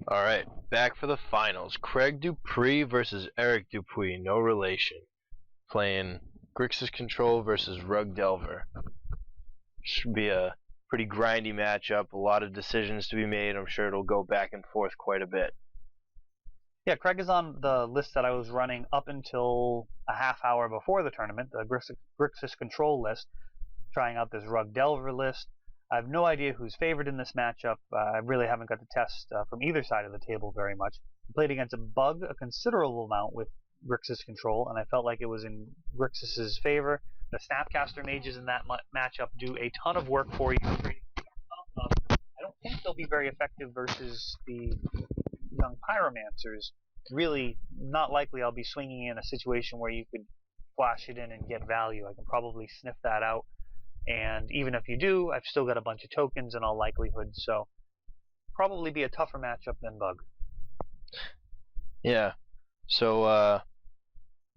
All right, back for the finals. Craig Dupree versus Eric Dupuis, no relation. Playing Grixis Control versus Rug Delver. Should be a pretty grindy matchup. A lot of decisions to be made. I'm sure it'll go back and forth quite a bit. Yeah, Craig is on the list that I was running up until a half hour before the tournament, the Grixis Control list, trying out this Rug Delver list. I have no idea who's favored in this matchup. I really haven't got to test from either side of the table very much. I played against a Bug a considerable amount with Grixis Control, and I felt like it was in Grixis's favor. The Snapcaster Mages in that matchup do a ton of work for you. I don't think they'll be very effective versus the young Pyromancers. Really, not likely I'll be swinging in a situation where you could flash it in and get value. I can probably sniff that out. And even if you do, I've still got a bunch of tokens in all likelihood, so probably be a tougher matchup than Bug. Yeah. So,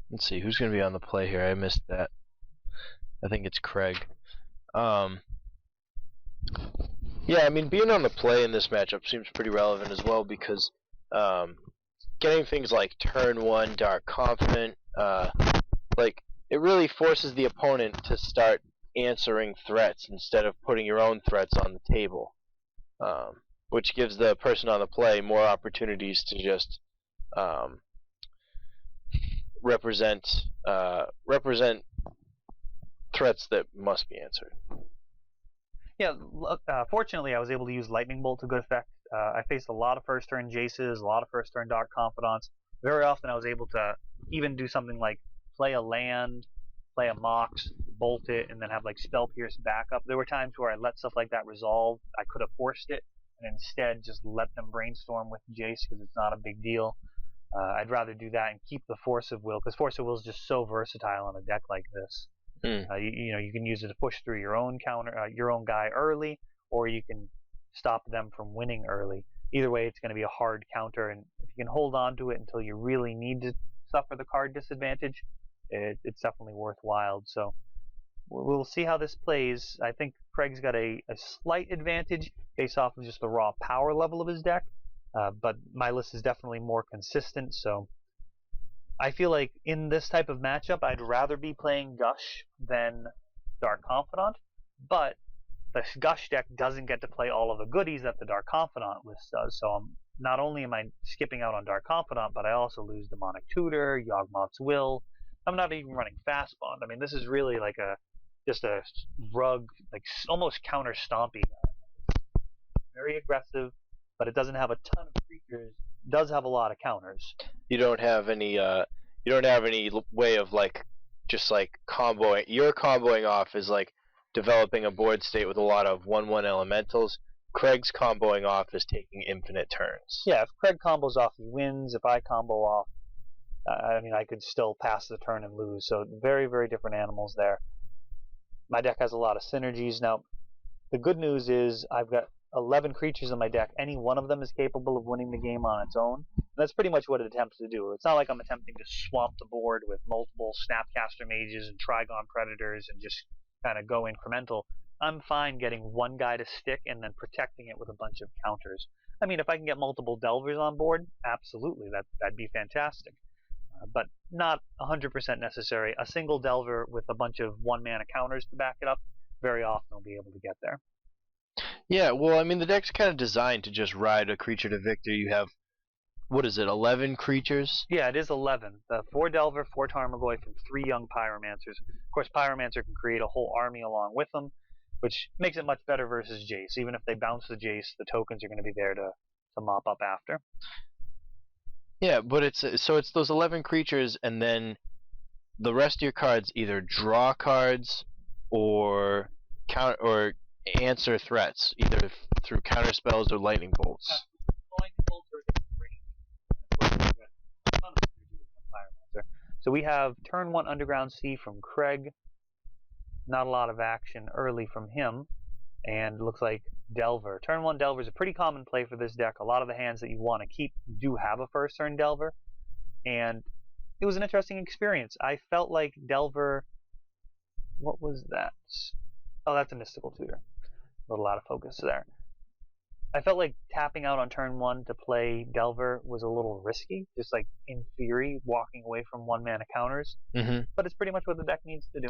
let's see, who's going to be on the play here? I missed that. I think it's Craig. Yeah, I mean, being on the play in this matchup seems pretty relevant as well because getting things like turn 1 Dark Confident, like, it really forces the opponent to start answering threats instead of putting your own threats on the table, which gives the person on the play more opportunities to just represent threats that must be answered. Yeah, fortunately I was able to use Lightning Bolt to good effect. I faced a lot of first turn Jaces, a lot of first turn Dark Confidants. Very often I was able to even do something like play a land, play a Mox, bolt it, and then have like Spell Pierce backup. There were times where I let stuff like that resolve. I could have forced it and instead just let them brainstorm with Jace because it's not a big deal. I'd rather do that and keep the Force of Will because Force of Will is just so versatile on a deck like this. You can use it to push through your own your own guy early, or you can stop them from winning early. Either way, it's going to be a hard counter, and if you can hold on to it until you really need to suffer the card disadvantage, it's definitely worthwhile. So we'll see how this plays. I think Craig's got a slight advantage based off of just the raw power level of his deck, but my list is definitely more consistent, so I feel like in this type of matchup, I'd rather be playing Gush than Dark Confidant, but the Gush deck doesn't get to play all of the goodies that the Dark Confidant list does, so not only am I skipping out on Dark Confidant, but I also lose Demonic Tutor, Yawgmoth's Will. I'm not even running Fast Bond. I mean, this is really like just a rug, like almost counter stompy. Very aggressive, but it doesn't have a ton of creatures. It does have a lot of counters. You don't have any way of like just like comboing. Your comboing off is like developing a board state with a lot of 1/1 elementals. Craig's comboing off is taking infinite turns. Yeah, if Craig combos off, he wins. If I combo off, I mean, I could still pass the turn and lose. So very, very different animals there. My deck has a lot of synergies. Now, the good news is I've got 11 creatures in my deck. Any one of them is capable of winning the game on its own. And that's pretty much what it attempts to do. It's not like I'm attempting to swamp the board with multiple Snapcaster Mages and Trigon Predators and just kind of go incremental. I'm fine getting one guy to stick and then protecting it with a bunch of counters. I mean, if I can get multiple Delvers on board, absolutely, that'd be fantastic. But not 100% necessary. A single Delver with a bunch of one-mana counters to back it up, very often will be able to get there. Yeah, well, I mean, the deck's kind of designed to just ride a creature to victory. You have, what is it, 11 creatures? Yeah, it is 11. 4 Delver, 4 Tarmogoyf, and 3 young Pyromancers. Of course, Pyromancer can create a whole army along with them, which makes it much better versus Jace. Even if they bounce the Jace, the tokens are going to be there to mop up after. Yeah, but it's those 11 creatures, and then the rest of your cards either draw cards or answer threats, either through counter spells or lightning bolts. Lightning bolts are a different range. A ton of synergy with Pyromancer. So we have turn 1 Underground Sea from Craig. Not a lot of action early from him, and looks like Delver. Turn 1 Delver is a pretty common play for this deck. A lot of the hands that you want to keep do have a first turn Delver, and it was an interesting experience. I felt like Delver, what was that? Oh, that's a Mystical Tutor. A little out of focus there. I felt like tapping out on turn 1 to play Delver was a little risky, just like in theory, walking away from 1-mana counters. Hmm. But it's pretty much what the deck needs to do.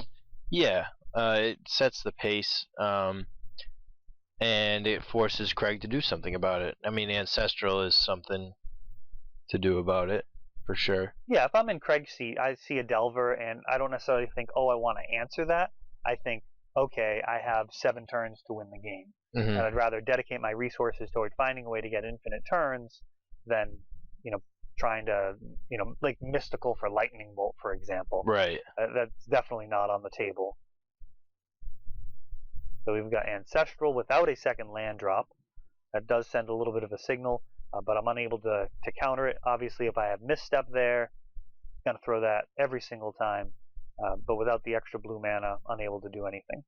Yeah, it sets the pace, and it forces Craig to do something about it. I mean, Ancestral is something to do about it, for sure. Yeah, if I'm in Craig's seat, I see a Delver, and I don't necessarily think, oh, I want to answer that. I think, okay, I have 7 turns to win the game. Hmm. And I'd rather dedicate my resources toward finding a way to get infinite turns than, trying to, like Mystical for Lightning Bolt, for example. Right. That's definitely not on the table. So we've got Ancestral without a second land drop. That does send a little bit of a signal, but I'm unable to counter it. Obviously, if I have Misstep there, I'm going to throw that every single time. But without the extra blue mana, unable to do anything.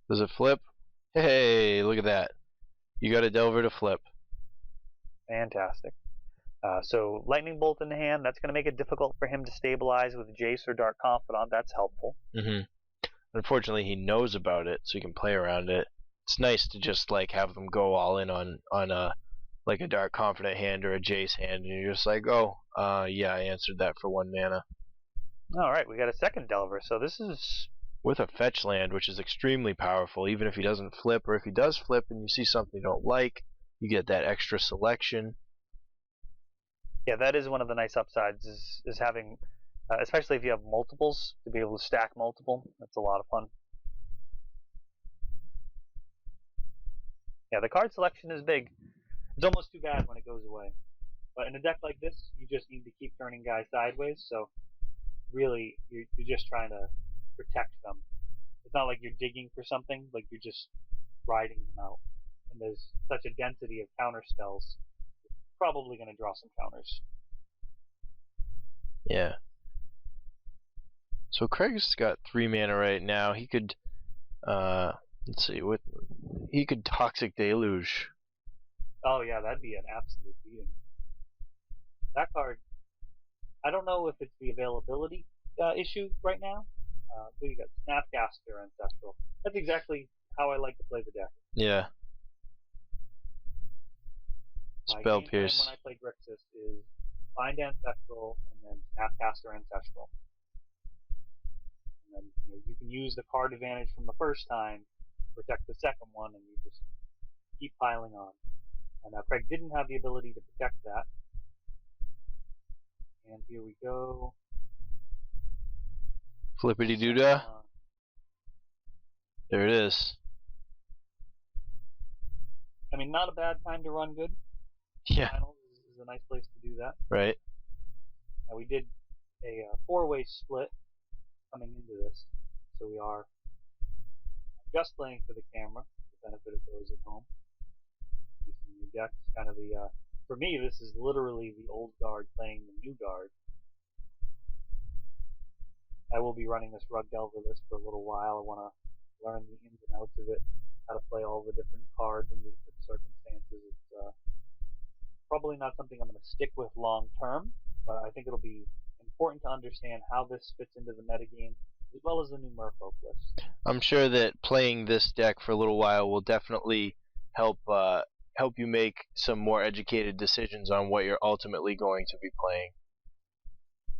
Does it flip? Hey, look at that. You got a Delver to flip. Fantastic. So Lightning Bolt in the hand, that's going to make it difficult for him to stabilize with Jace or Dark Confidant. That's helpful. Hmm. Unfortunately, he knows about it, so he can play around it. It's nice to just like have them go all in on a like a Dark Confidant hand or a Jace hand, and you're just like, oh, yeah, I answered that for 1 mana. All right, we got a second Delver. So this is With a fetch land, which is extremely powerful, even if he doesn't flip, or if he does flip and you see something you don't like, you get that extra selection. yeah, that is one of the nice upsides is having, especially if you have multiples, to be able to stack multiple. That's a lot of fun. Yeah, the card selection is big. It's almost too bad when it goes away. But in a deck like this, you just need to keep turning guys sideways. So really, you're just trying to protect them. It's not like you're digging for something, like you're just riding them out. And there's such a density of counter spells, you're probably going to draw some counters. Yeah. So Craig's got 3 mana right now. He could, let's see, what he could Toxic Deluge. Oh yeah, that'd be an absolute beating. That card, I don't know if it's the availability issue right now. So you got Snapcaster Ancestral. That's exactly how I like to play the deck. Yeah. My Spell game plan Pierce. when I play Grixis is find Ancestral and then Snapcaster Ancestral. And then you can use the card advantage from the first time, protect the second one, and you just keep piling on. And Craig didn't have the ability to protect that. And here we go. Flippity doodah. There it is. I mean, not a bad time to run good. Yeah. Finals is a nice place to do that. Right. We did a 4-way split coming into this, so we are just playing for the camera, for the benefit of those at home. Using new decks, kind of the for me, this is literally the old guard playing the new guard. I will be running this Rug Delver list for a little while. I want to learn the ins and outs of it, how to play all the different cards under different circumstances. It's probably not something I'm going to stick with long term, but I think it'll be important to understand how this fits into the metagame, as well as the new Merfolk list. I'm sure that playing this deck for a little while will definitely help you make some more educated decisions on what you're ultimately going to be playing.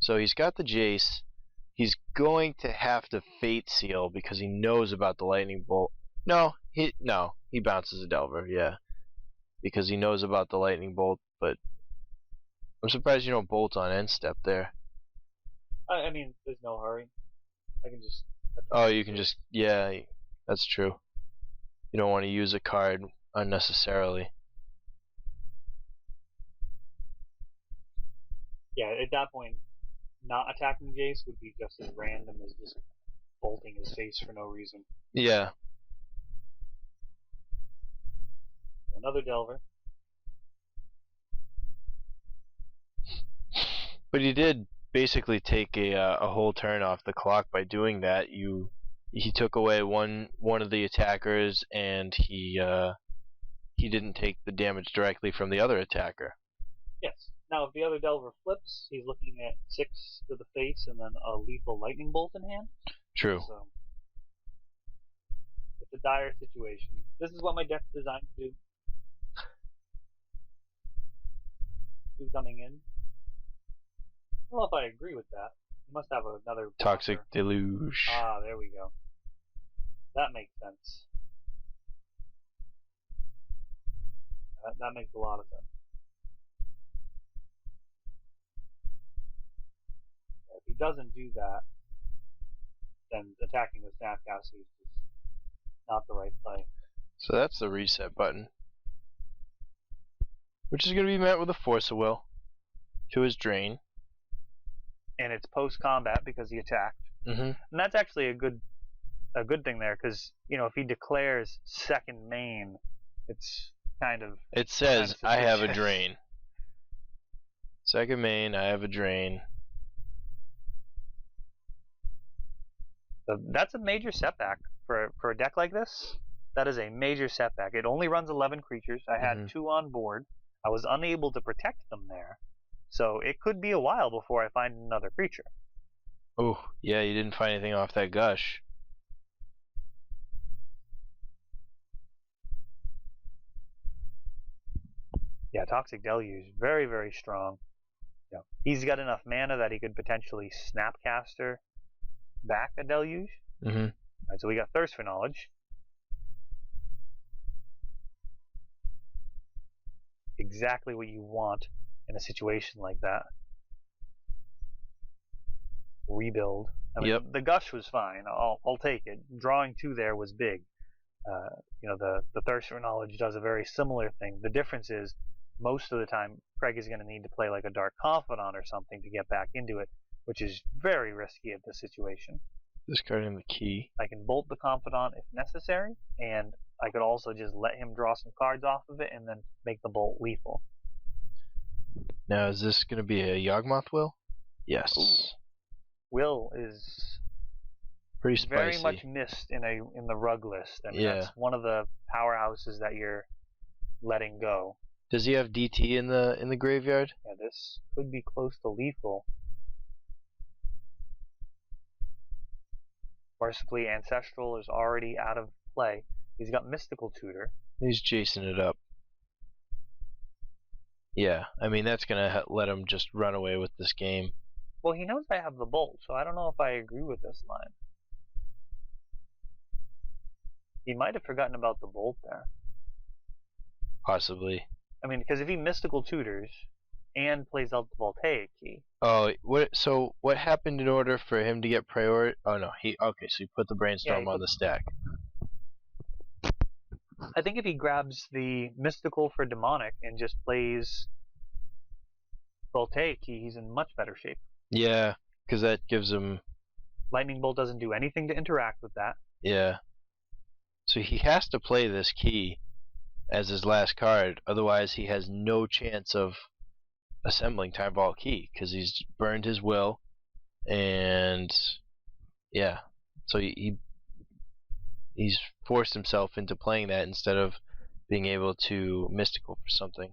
So he's got the Jace. He's going to have to Fate Seal because he knows about the Lightning Bolt. No, he bounces a Delver, yeah, because he knows about the Lightning Bolt. But I'm surprised you don't bolt on EndStep there. I mean, there's no hurry. I can just. Oh, you can just, yeah, that's true. You don't want to use a card unnecessarily. Yeah, at that point, not attacking Jace would be just as random as just bolting his face for no reason. Yeah. Another Delver. But he did basically take a whole turn off the clock by doing that. He took away one of the attackers, and he didn't take the damage directly from the other attacker. Yes. Now, if the other Delver flips, he's looking at 6 to the face and then a lethal Lightning Bolt in hand. True. So, it's a dire situation. This is what my deck's designed to do. 2 coming in. I don't know if I agree with that. You must have another Toxic blocker. Deluge. Ah, there we go. That makes sense. That makes a lot of sense. If he doesn't do that, then attacking with Snapcaster is just not the right play. So that's the reset button, which is going to be met with a Force of Will to his drain. And it's post-combat because he attacked. Mm-hmm. And that's actually a good thing there, because if he declares second main, it's kind of. It says I have a drain. Second main, I have a drain. So that's a major setback for a deck like this. That is a major setback. It only runs 11 creatures. I had 2 on board. I was unable to protect them there, so it could be a while before I find another creature. Oh, yeah, you didn't find anything off that gush. Yeah, Toxic Deluge, very, very strong. He's got enough mana that he could potentially Snapcaster back a Deluge. Mm-hmm. Alright, so we got Thirst for Knowledge. Exactly what you want in a situation like that. Rebuild. I mean, the gush was fine. I'll take it. Drawing 2 there was big. The Thirst for Knowledge does a very similar thing. The difference is, most of the time, Craig is going to need to play like a Dark Confidant or something to get back into it, which is very risky at this situation. Discarding the key. I can bolt the Confidant if necessary, and I could also just let him draw some cards off of it and then make the bolt lethal. Now, is this going to be a Yawgmoth Will? Yes. Ooh. Will is pretty spicy. Very much missed in the rug list. I mean, that's one of the powerhouses that you're letting go. Does he have DT in the graveyard? Yeah, this could be close to lethal. Mercifully Ancestral is already out of play. He's got Mystical Tutor. He's chasing it up. Yeah, I mean, that's going to let him just run away with this game. Well, he knows I have the bolt, so I don't know if I agree with this line. He might have forgotten about the bolt there. Possibly. I mean, because if he Mystical Tutors and plays out the Voltaic Key. Oh, so what happened in order for him to get priority? Oh no, okay, so he put the Brainstorm on the stack. I think if he grabs the Mystical for Demonic and just plays Voltaic Key, he's in much better shape. Yeah, because that gives him... Lightning Bolt doesn't do anything to interact with that. Yeah. So he has to play this key as his last card, otherwise he has no chance of assembling Time Vault Key, because he's burned his will, and yeah, so he's forced himself into playing that instead of being able to Mystical for something.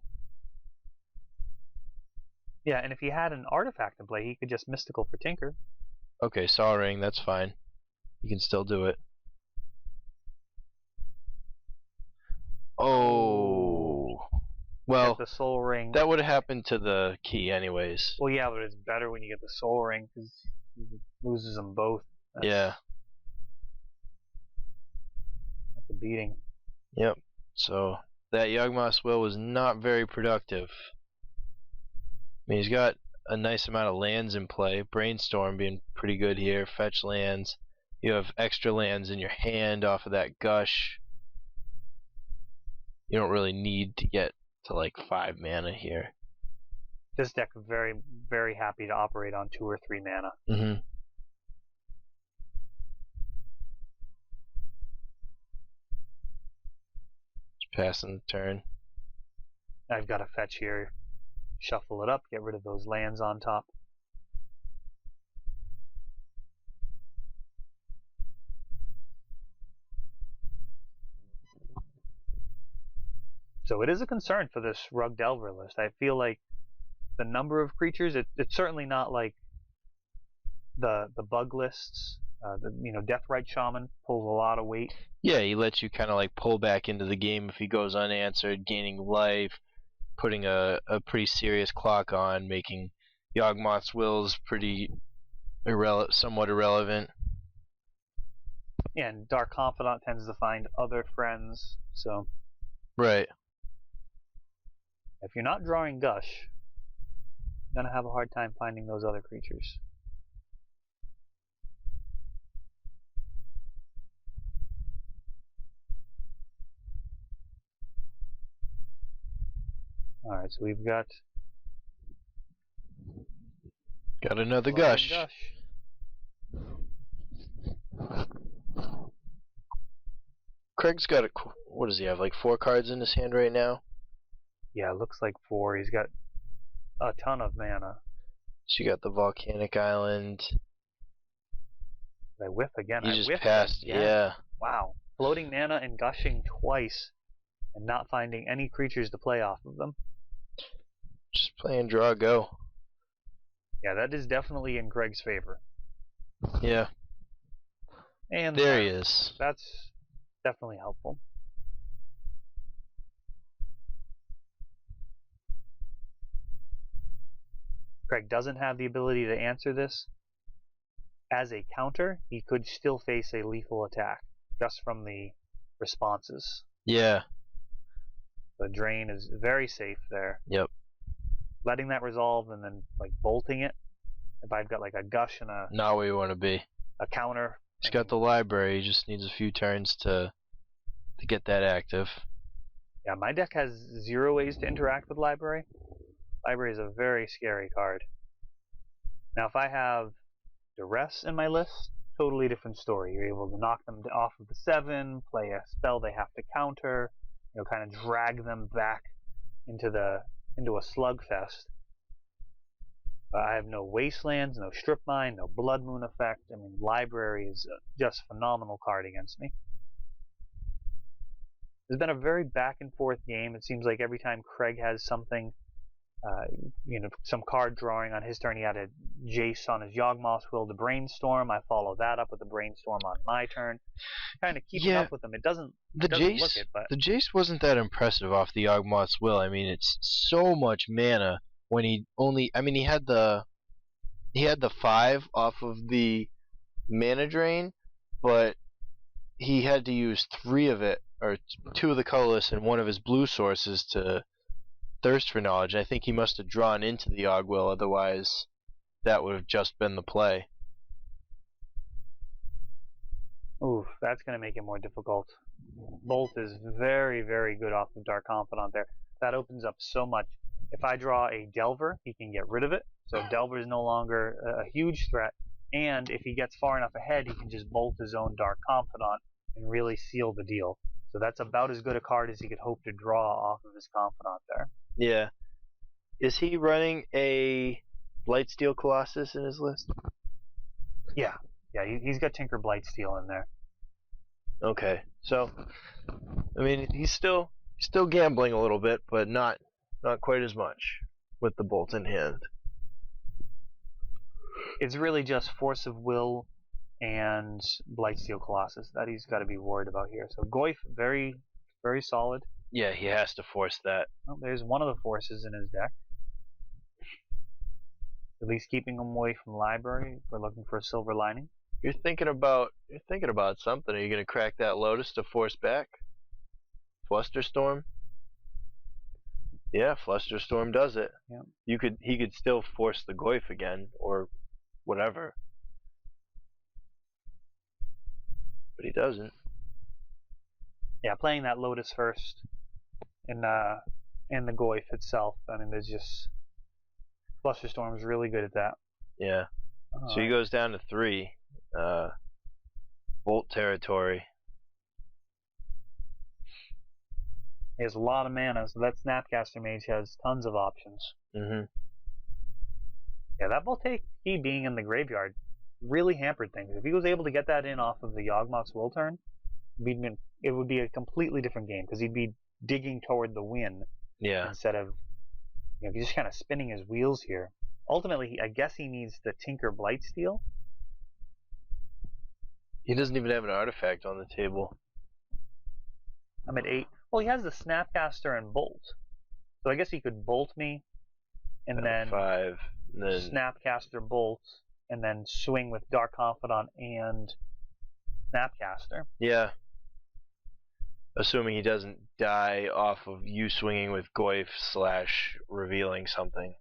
Yeah, and if he had an artifact in play, he could just Mystical for Tinker. Okay, Saw Ring, that's fine. You can still do it. Oh, well, the Soul Ring. That would have happened to the key anyways. Well, yeah, but it's better when you get the Soul Ring because he loses them both. Yeah. That's a beating. Yep. So that Yawgmoth's Will was not very productive. I mean, he's got a nice amount of lands in play. Brainstorm being pretty good here. Fetch lands. You have extra lands in your hand off of that gush. You don't really need to get to like 5 mana here. This deck is very, very happy to operate on 2 or 3 mana. Mm-hmm. Just passing the turn. I've got a fetch here. Shuffle it up, get rid of those lands on top. So it is a concern for this Rug Delver list. I feel like the number of creatures, it's certainly not like the bug lists. Deathrite Shaman pulls a lot of weight. Yeah, he lets you kind of like pull back into the game if he goes unanswered, gaining life, putting a pretty serious clock on, making Yawgmoth's wills pretty somewhat irrelevant. Yeah, and Dark Confidant tends to find other friends, so Right. if you're not drawing Gush, you're gonna have a hard time finding those other creatures. Alright, so we've got another Gush. Craig's got what does he have, like 4 cards in his hand right now? Yeah, it looks like 4. He's got a ton of mana. So you got the Volcanic Island. Did I whiff again? You I just whiffed passed, again. yeah. Wow. Floating mana and gushing twice and not finding any creatures to play off of them. Just playing draw go. Yeah, that is definitely in Greg's favor. Yeah. And there he is. That's definitely helpful. Craig doesn't have the ability to answer this. As a counter, he could still face a lethal attack just from the responses. Yeah. The drain is very safe there. Yep. Letting that resolve and then like bolting it. If I've got like a gush and not where you want to be. A counter. He's got the library. He just needs a few turns to get that active. Yeah, my deck has 0 ways to interact with library. Library is a very scary card. Now, if I have Duress in my list, totally different story. You're able to knock them off of the 7, play a spell they have to counter, kind of drag them back into a slugfest. I have no Wastelands, no Strip Mine, no Blood Moon effect. I mean, Library is just a phenomenal card against me. It's been a very back and forth game. It seems like every time Craig has something, some card drawing on his turn, he had a Jace on his Yawgmoth's Will to Brainstorm. I follow that up with a Brainstorm on my turn. Kind of keeping up with them. It doesn't look it, but the Jace wasn't that impressive off the Yawgmoth's Will. I mean, it's so much mana when he only. I mean, he had the 5 off of the mana drain, but he had to use 3 of it, or 2 of the colorless and 1 of his blue sources to thirst for knowledge. I think he must have drawn into the Yawg-Will, otherwise that would have just been the play. Oof, that's going to make it more difficult. Bolt is very, very good off of Dark Confidant there. That opens up so much. If I draw a Delver, he can get rid of it. So Delver is no longer a huge threat. And if he gets far enough ahead, he can just bolt his own Dark Confidant and really seal the deal. So that's about as good a card as he could hope to draw off of his Confidant there. Yeah. Is he running a Blightsteel Colossus in his list? Yeah. Yeah, he's got Tinker Blightsteel in there. Okay. So, I mean, he's still gambling a little bit, but not quite as much with the Bolt in hand. It's really just Force of Will and Blightsteel Colossus that he's got to be worried about here. So Goyf, very, very solid. Yeah, he has to force that. Well, there's one of the forces in his deck. At least keeping him away from library if we're looking for a silver lining. You're thinking about something. Are you gonna crack that Lotus to force back? Flusterstorm? Yeah, Flusterstorm does it. Yeah. He could still force the Goyf again or whatever. But he doesn't. Yeah, playing that Lotus first in the Goyf itself. I mean, there's just Flusterstorm is really good at that. Yeah. So he goes down to 3. Bolt territory. He has a lot of mana, so that Snapcaster Mage has tons of options. Mm-hmm. Yeah, that Voltaic Key being in the graveyard really hampered things. If he was able to get that in off of the Yawgmoth's Will turn, it would be a completely different game, because he'd be digging toward the win instead of he's just kind of spinning his wheels here. Ultimately, I guess he needs the Tinker Blightsteel. He doesn't even have an artifact on the table. I'm at 8. Well, he has the Snapcaster and Bolt. So I guess he could bolt me, and then 5, and then Snapcaster bolt, and then swing with Dark Confidant and Snapcaster. yeah. Assuming he doesn't die off of you swinging with Goyf / revealing something.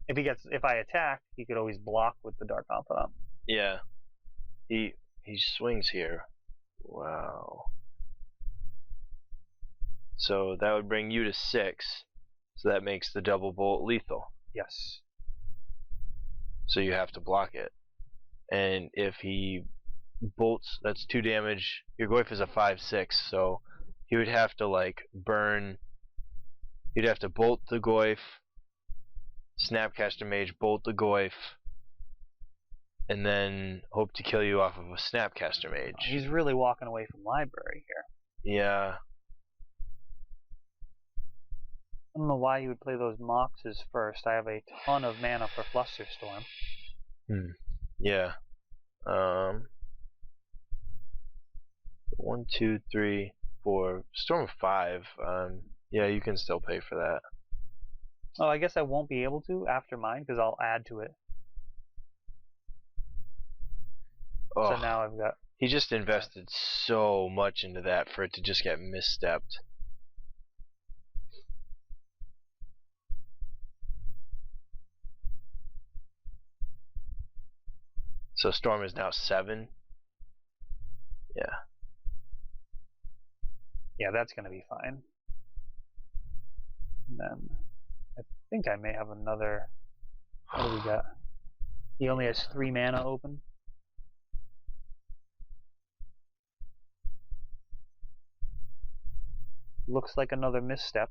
If I attack, he could always block with the Dark Confidant. Yeah. He swings here. Wow. So that would bring you to 6. So that makes the double bolt lethal. Yes. So you have to block it. And if he bolts, that's 2 damage. Your Goyf is a 5/6, so he would have to like burn. You'd have to bolt the Goyf, Snapcaster Mage, bolt the Goyf, and then hope to kill you off of a Snapcaster Mage. He's really walking away from library here. Yeah. I don't know why he would play those Moxes first. I have a ton of mana for Flusterstorm. Yeah. 1, 2, 3, 4. Storm of 5. Yeah, you can still pay for that. Oh, I guess I won't be able to after mine because I'll add to it. Oh, so now I've got. He just invested so much into that for it to just get misstepped. So Storm is now 7. Yeah. Yeah, that's going to be fine. And then I think I may have another. What do we got? He only has 3 mana open. Looks like another misstep.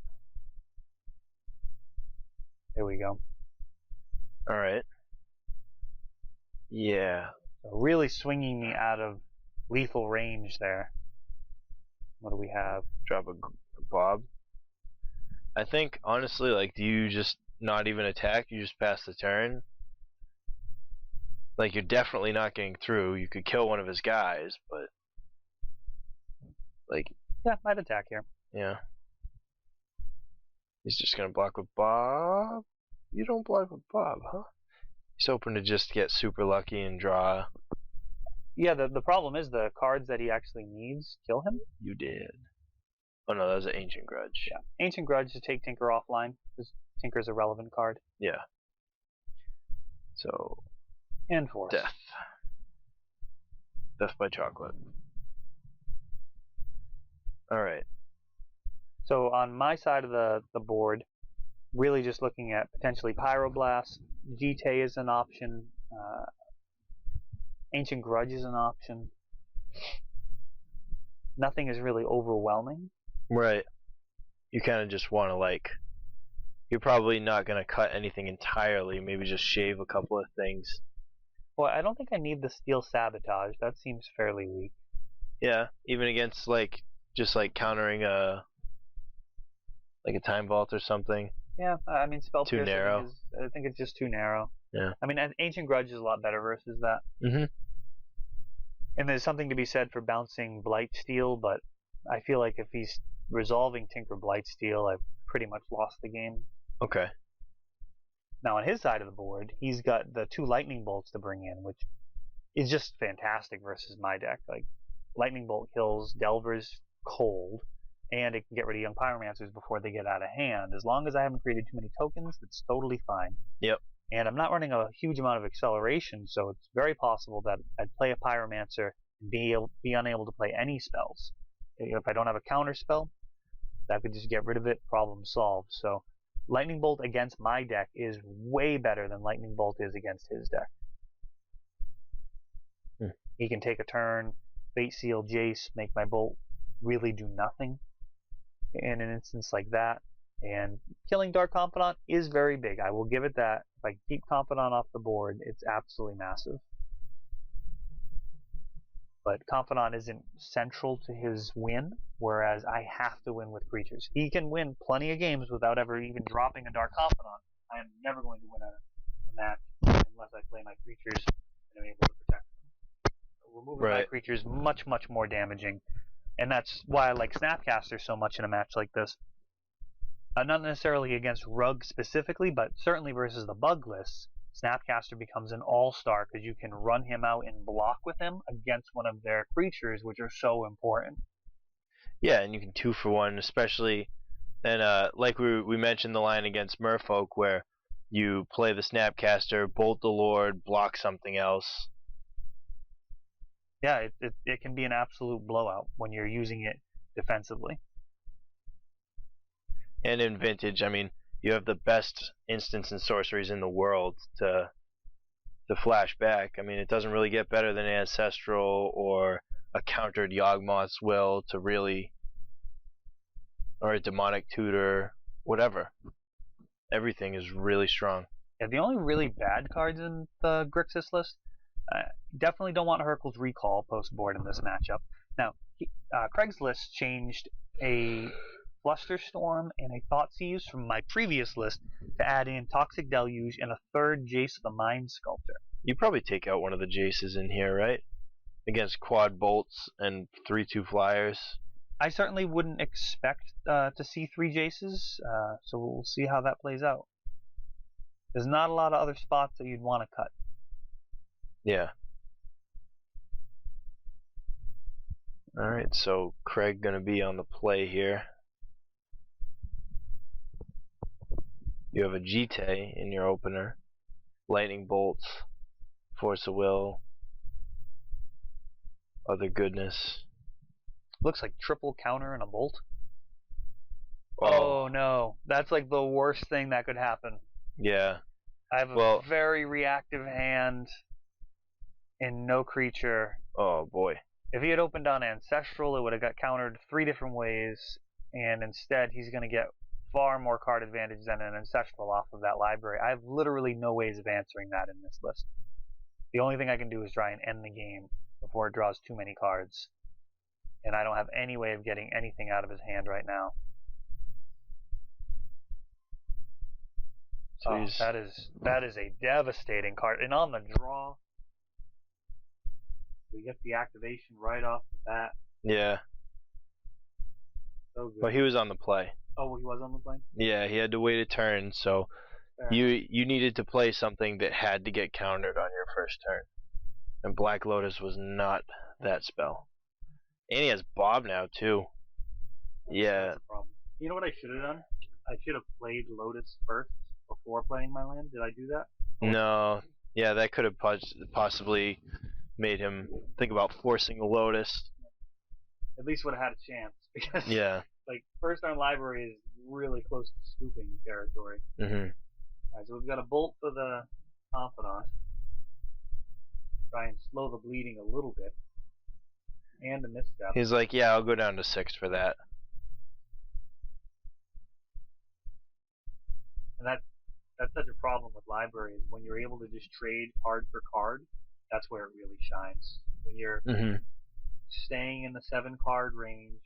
There we go. Alright. Yeah. So really swinging me out of lethal range there. What do we have? Drop a Bob. I think, honestly, like, do you just not even attack? You just pass the turn? Like, you're definitely not getting through. You could kill one of his guys, but... Like... Yeah, I'd attack here. Yeah. He's just gonna block with Bob? You don't block with Bob, huh? He's hoping to just get super lucky and draw. Yeah, the problem is the cards that he actually needs kill him. You did. Oh no, that was an Ancient Grudge. Yeah, Ancient Grudge to take Tinker offline, because Tinker's a relevant card. Yeah. So... And Force. Death. Death by chocolate. Alright. So on my side of the board, really just looking at potentially Pyroblast, Jite is an option, Ancient Grudge is an option. Nothing is really overwhelming. Right. You kind of just want to, like... You're probably not going to cut anything entirely, maybe just shave a couple of things. Well, I don't think I need the Steel Sabotage. That seems fairly weak. Yeah, even against, like, just, like, countering a... Like a Time Vault or something. Yeah, I mean, Spell Too Pierce, narrow. I think it's just too narrow. Yeah. I mean, Ancient Grudge is a lot better versus that. Mm-hmm. And there's something to be said for bouncing Blightsteel, but I feel like if he's resolving Tinker Blightsteel, I've pretty much lost the game. Okay. Now on his side of the board, he's got the 2 Lightning Bolts to bring in, which is just fantastic versus my deck. Like, Lightning Bolt kills Delvers cold, and it can get rid of Young Pyromancers before they get out of hand. As long as I haven't created too many tokens, that's totally fine. Yep. And I'm not running a huge amount of acceleration, so it's very possible that I'd play a Pyromancer and be unable to play any spells. If I don't have a counter spell, that could just get rid of it, problem solved. So Lightning Bolt against my deck is way better than Lightning Bolt is against his deck. He can take a turn, Fate Seal, Jace, make my bolt really do nothing in an instance like that. And killing Dark Confidant is very big. I will give it that. If I keep Confidant off the board, it's absolutely massive. But Confidant isn't central to his win, whereas I have to win with creatures. He can win plenty of games without ever even dropping a Dark Confidant. I am never going to win a match unless I play my creatures and I'm able to protect them. So removing my creatures much, much more damaging. And that's why I like Snapcaster so much in a match like this. Not necessarily against Rug specifically, but certainly versus the bug lists, Snapcaster becomes an all-star because you can run him out and block with him against one of their creatures, which are so important. Yeah, and you can 2-for-1, especially, and like we mentioned the line against Merfolk where you play the Snapcaster, bolt the Lord, block something else. Yeah, it can be an absolute blowout when you're using it defensively. And in Vintage, I mean, you have the best instants and sorceries in the world to flash back. I mean, it doesn't really get better than Ancestral or a countered Yawgmoth's Will to really, or a Demonic Tutor, whatever. Everything is really strong. Yeah, the only really bad cards in the Grixis list, definitely don't want Hurkyl's Recall post-board in this matchup. Now, Craig's list changed a Flusterstorm and a Thoughtseize from my previous list to add in Toxic Deluge and a third Jace the Mind Sculptor. You probably take out one of the Jaces in here, right? Against quad bolts and 3/2 flyers. I certainly wouldn't expect to see 3 Jaces, so we'll see how that plays out. There's not a lot of other spots that you'd want to cut. Yeah. Alright, so Craig gonna be on the play here. You have a Jite in your opener. Lightning Bolts, Force of Will, other goodness. Looks like triple counter and a bolt. Oh no, that's like the worst thing that could happen. Yeah. I have a very reactive hand and no creature. Oh boy. If he had opened on Ancestral, it would have got countered 3 different ways, and instead he's going to get far more card advantage than an Ancestral off of that library. I have literally no ways of answering that in this list. The only thing I can do is try and end the game before it draws too many cards. And I don't have any way of getting anything out of his hand right now. So that is a devastating card. And on the draw, we get the activation right off the bat. Yeah. So good. Well, he was on the play. Oh, he was on the play? Yeah, he had to wait a turn, so you needed to play something that had to get countered on your first turn. And Black Lotus was not that spell. And he has Bob now, too. Yeah. That's a problem. You know what I should have done? I should have played Lotus first before playing my land. Did I do that? No. Yeah, that could have possibly made him think about forcing a Lotus. At least would have had a chance. Because like first turn library is really close to scooping territory. Alright, so we've got a bolt for the Confidant. Try and slow the bleeding a little bit. And a misstep. He's like, yeah, I'll go down to 6 for that. And that's such a problem with libraries. When you're able to just trade card for card, that's where it really shines. When you're staying in the 7 card range.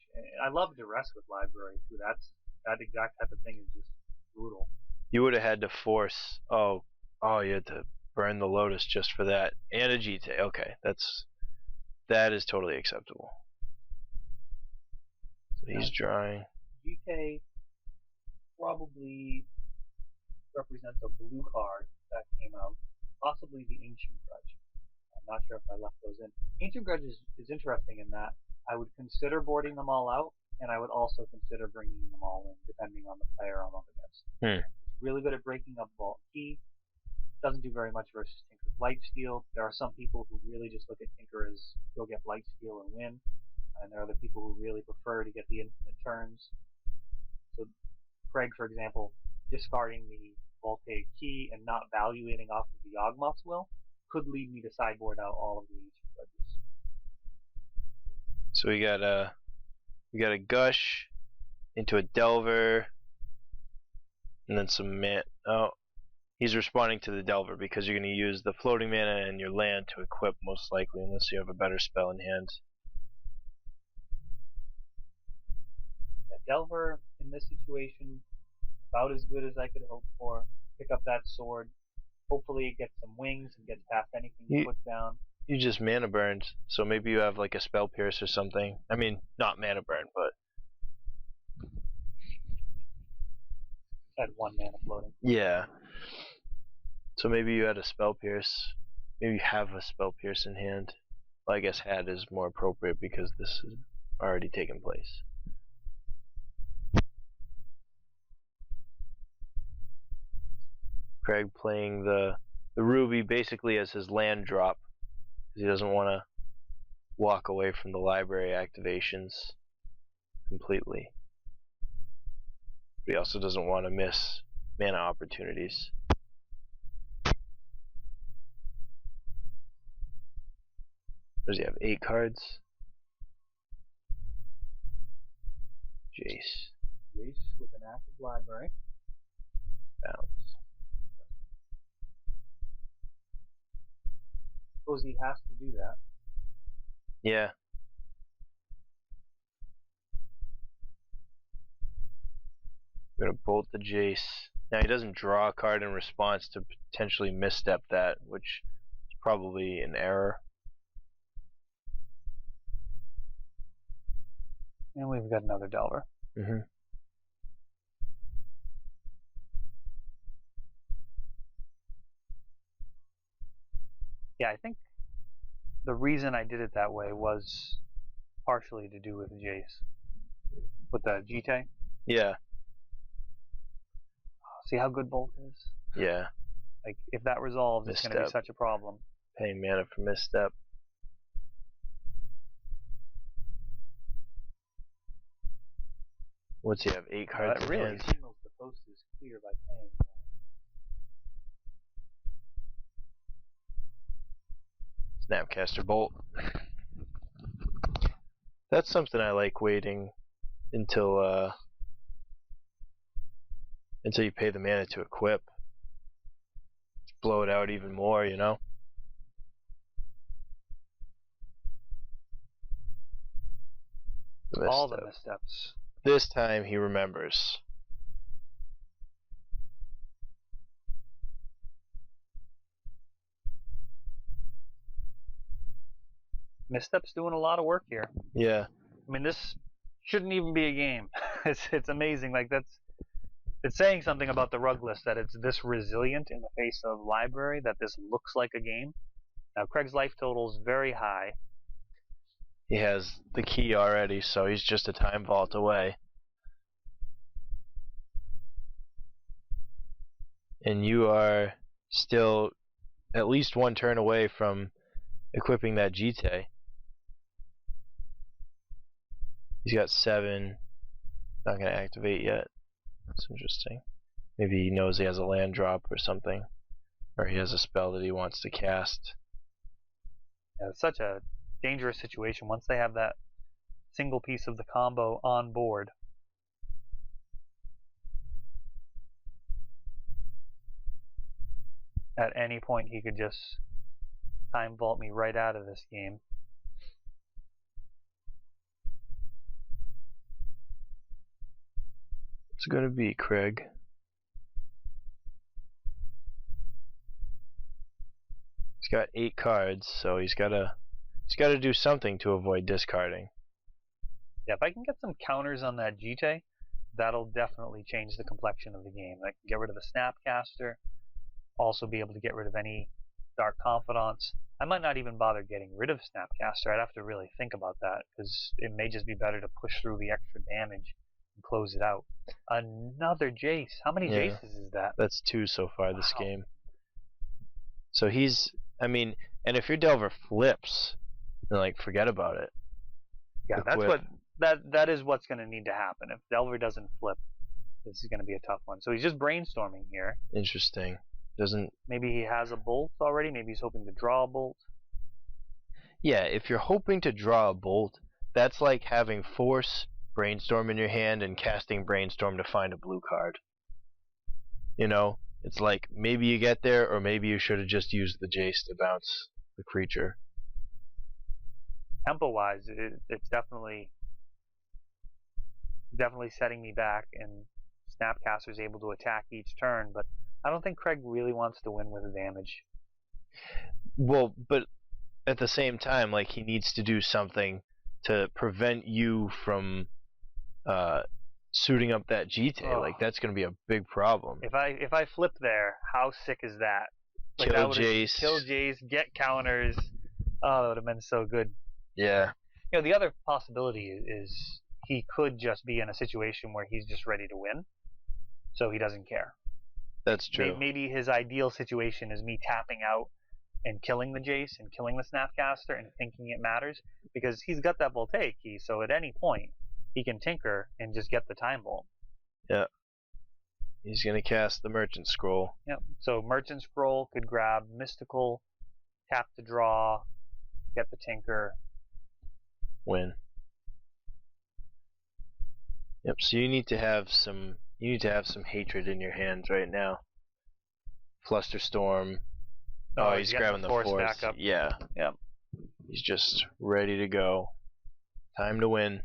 I love Duress with library too. That exact type of thing is just brutal. You would have had to force. Oh, you had to burn the Lotus just for that, and a Jite. Okay, that is totally acceptable. So he's drawing. Jite probably represents a blue card that came out, possibly the Ancient Grudge. I'm not sure if I left those in. Ancient Grudge is interesting in that I would consider boarding them all out, and I would also consider bringing them all in, depending on the player I'm up against. It's really good at breaking up Vault Key. Doesn't do very much versus Tinker's Blightsteel. There are some people who really just look at Tinker as go get Blightsteel and win, and there are other people who really prefer to get the infinite turns. So Craig, for example, discarding the Voltaic Key and not valuating off of the Yawgmoth's Will could lead me to sideboard out all of the Ancient Grudges. So we got a Gush into a Delver, and then some oh, he's responding to the Delver because you're going to use the floating mana and your land to equip most likely, unless you have a better spell in hand. Yeah, Delver in this situation about as good as I could hope for. Pick up that sword. Hopefully it gets some wings and gets past anything he puts down. You just mana burned, so maybe you have like a Spell Pierce or something. I mean, not mana burn, but at 1 mana floating. Yeah. So maybe you had a Spell Pierce. Maybe you have a Spell Pierce in hand. Well, I guess had is more appropriate because this has already taken place. Craig playing the Ruby basically as his land drop because he doesn't want to walk away from the library activations completely. But he also doesn't want to miss mana opportunities. Does he have 8 cards? Jace. Jace with an active library. Bounce. Suppose he has to do that. Yeah. I'm gonna bolt the Jace. Now he doesn't draw a card in response to potentially misstep that, which is probably an error. And we've got another Delver. Mm-hmm. Yeah, I think the reason I did it that way was partially to do with Jace. With the GT. Yeah. See how good Bolt is? Yeah. Like, if that resolves, it's going to be Misstep. such a problem. Paying mana for misstep. What's he have? 8 cards That in really hand. signals the post is clear by paying. Snapcaster Bolt. That's something I like waiting until you pay the mana to equip. Just blow it out even more, you know? All the missteps. This time he remembers. Misstep's doing a lot of work here. Yeah. I mean, this shouldn't even be a game. It's amazing. Like, it's saying something about the rug list that it's this resilient in the face of library that this looks like a game. Now, Craig's life total is very high. He has the key already, so he's just a time vault away. And you are still at least 1 turn away from equipping that Jite. He's got 7. Not going to activate yet. That's interesting. Maybe he knows he has a land drop or something. Or he has a spell that he wants to cast. Yeah, it's such a dangerous situation once they have that single piece of the combo on board. At any point he could just time vault me right out of this game. What's it gonna be, Craig? He's got 8 cards, so he's gotta do something to avoid discarding. Yeah, if I can get some counters on that Jite, that'll definitely change the complexion of the game. I can get rid of the Snapcaster, also be able to get rid of any Dark Confidants. I might not even bother getting rid of Snapcaster. I'd have to really think about that, because it may just be better to push through the extra damage and close it out. Another Jace. How many Jaces is that? That's 2 so far this game. So he's, I mean, and if your Delver flips, then like forget about it. Yeah, that's what that is what's going to need to happen. If Delver doesn't flip, this is going to be a tough one. So he's just brainstorming here. Interesting. Doesn't, maybe he has a bolt already. Maybe he's hoping to draw a bolt. Yeah, if you're hoping to draw a bolt, that's like having Force, Brainstorm in your hand, and casting Brainstorm to find a blue card. You know, it's like maybe you get there, or maybe you should have just used the Jace to bounce the creature. Tempo-wise, it's definitely setting me back, and Snapcaster's able to attack each turn, but I don't think Craig really wants to win with the damage. Well, but at the same time, like, he needs to do something to prevent you from suiting up that GT. Oh. Like that's gonna be a big problem. If I flip there, how sick is that? Like Kill that would've- Jace. Kill Jace, get counters. Oh, that would have been so good. Yeah. You know, the other possibility is he could just be in a situation where he's just ready to win, so he doesn't care. That's true. Maybe his ideal situation is me tapping out and killing the Jace and killing the Snapcaster and thinking it matters, because he's got that Voltaic key, so at any point he can tinker and just get the Time Bolt. Yeah. He's gonna cast the Merchant Scroll. Yep. So Merchant Scroll could grab Mystical, tap to draw, get the Tinker. Win. Yep. So you need to have some hatred in your hands right now. Flusterstorm. Oh, he's grabbing the force back up. Yeah. Yep. He's just ready to go. Time to win.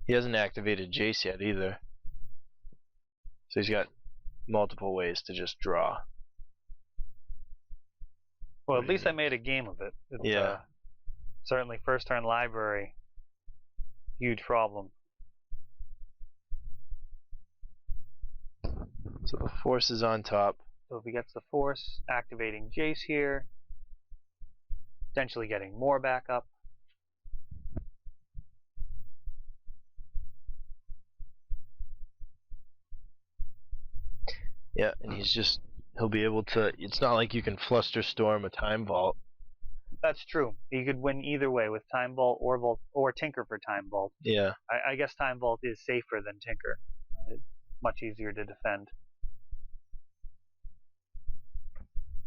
He hasn't activated Jace yet either. So he's got multiple ways to just draw. Well, at least I made a game of it. It's, yeah. Certainly first turn library. Huge problem. So the force is on top. So if he gets the force, activating Jace here. Potentially getting more backup. Yeah, and he'll be able to, it's not like you can Flusterstorm a Time Vault. That's true. He could win either way with Time Vault or Tinker for Time Vault. Yeah. I guess Time Vault is safer than Tinker. It's much easier to defend.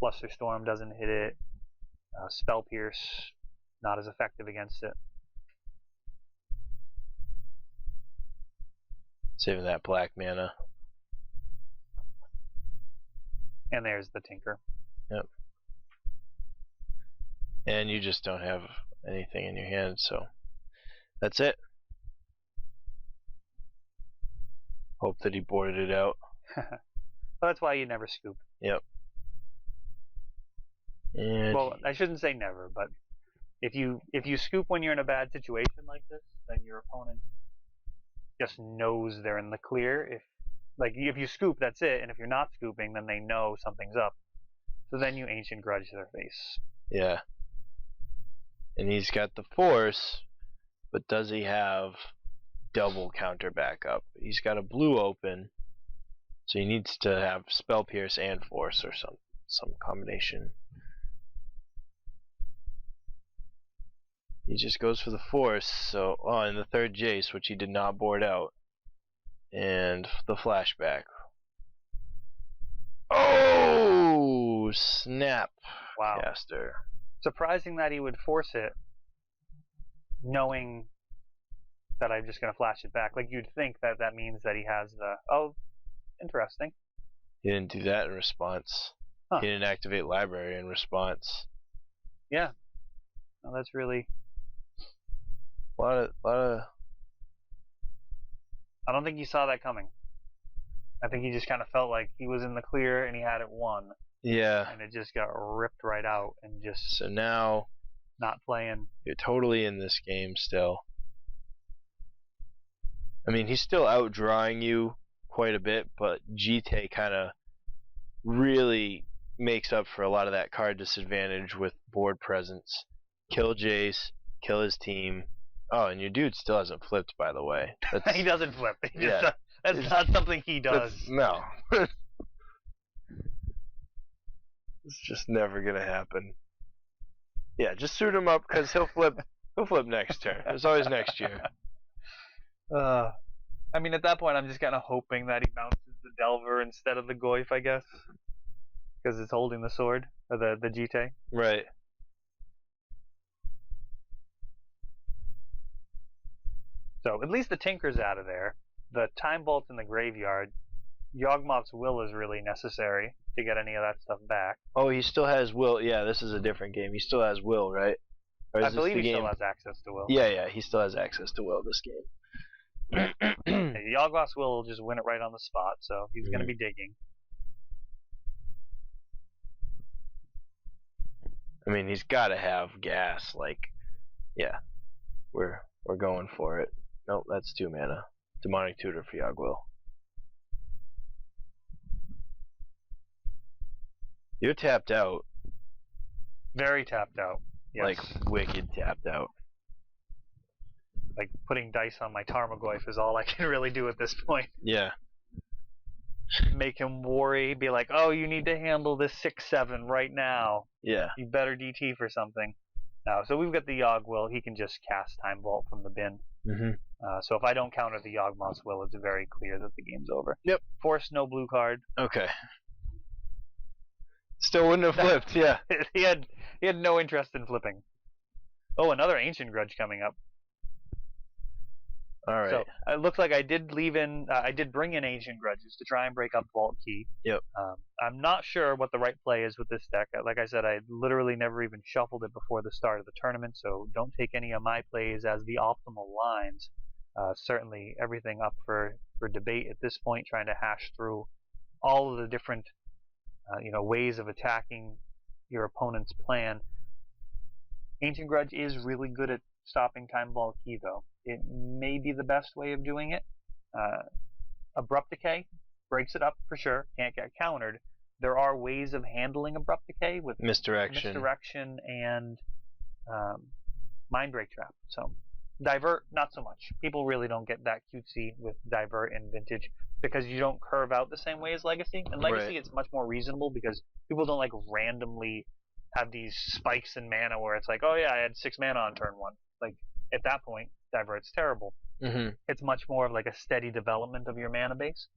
Flusterstorm doesn't hit it. Spell Pierce, not as effective against it. Saving that black mana. And there's the Tinker. Yep. And you just don't have anything in your hand, so that's it. Hope that he boarded it out. Well, that's why you never scoop. Yep. And well, I shouldn't say never, but if you scoop when you're in a bad situation like this, then your opponent just knows they're in the clear. If you scoop, that's it, and if you're not scooping, then they know something's up. So then you Ancient Grudge their face. Yeah. And he's got the force, but does he have double counter backup? He's got a blue open, so he needs to have Spell Pierce and force or some combination. He just goes for the force, so and the third Jace, which he did not board out. And the flashback. Oh, snap. Wow. Caster. Surprising that he would force it, knowing that I'm just going to flash it back. Like, you'd think that that means that he has the... Oh, interesting. He didn't do that in response. Huh. He didn't activate library in response. Yeah. Well, that's really... A lot of... I don't think he saw that coming. I think he just kind of felt like he was in the clear and he had it won. Yeah. And it just got ripped right out and just... So now... Not playing. You're totally in this game still. I mean, he's still outdrawing you quite a bit, but GT kind of really makes up for a lot of that card disadvantage with board presence. Kill Jace, kill his team. Oh, and your dude still hasn't flipped, by the way. He doesn't flip. Yeah. That's not something he does. No. It's just never gonna happen. Yeah, just suit him up because he'll flip. He'll flip next turn. There's always next year. I mean, at that point, I'm just kind of hoping that he bounces the Delver instead of the Goyf, I guess, because it's holding the sword or the GT. Right. So at least the Tinker's out of there. The Time Bolt in the graveyard. Yawgmoth's Will is really necessary to get any of that stuff back. Oh, he still has Will. Yeah, this is a different game. He still has Will, right? Or is I believe this the he game? still has access to Will. Yeah, he still has access to Will this game. Yawgmoth's Will will just win it right on the spot, so he's going to be digging. I mean, he's got to have gas. Like, yeah, we're going for it. Nope, that's 2 mana. Demonic Tutor for Yogg-Will. You're tapped out. Very tapped out. Yes. Like, wicked tapped out. Like, putting dice on my Tarmogoyf is all I can really do at this point. Yeah. Make him worry, be like, oh, you need to handle this 6/7 right now. Yeah. You better DT for something. No, so we've got the Yogg-Will. He can just cast Time Vault from the bin. Mm-hmm. So if I don't counter the Yawgmoth's Will, it's very clear that the game's over. Yep. Force, no blue card. Okay. Still wouldn't have flipped, yeah. he had no interest in flipping. Oh, another Ancient Grudge coming up. All right. So it looks like I did I did bring in Ancient Grudges to try and break up Vault Key. Yep. I'm not sure what the right play is with this deck. Like I said, I literally never even shuffled it before the start of the tournament, so don't take any of my plays as the optimal lines. Certainly everything up for debate at this point, trying to hash through all of the different ways of attacking your opponent's plan. Ancient Grudge is really good at stopping Time Vault Key, though. It may be the best way of doing it. Abrupt Decay breaks it up for sure. Can't get countered. There are ways of handling Abrupt Decay with Misdirection and Mindbreak Trap. So Divert, not so much. People really don't get that cutesy with Divert in Vintage because you don't curve out the same way as Legacy. In Legacy, Right. It's much more reasonable because people don't like randomly have these spikes in mana where it's like, oh yeah, I had 6 mana on turn 1. Like, at that point, Divert's terrible. Mm-hmm. It's much more of like a steady development of your mana base,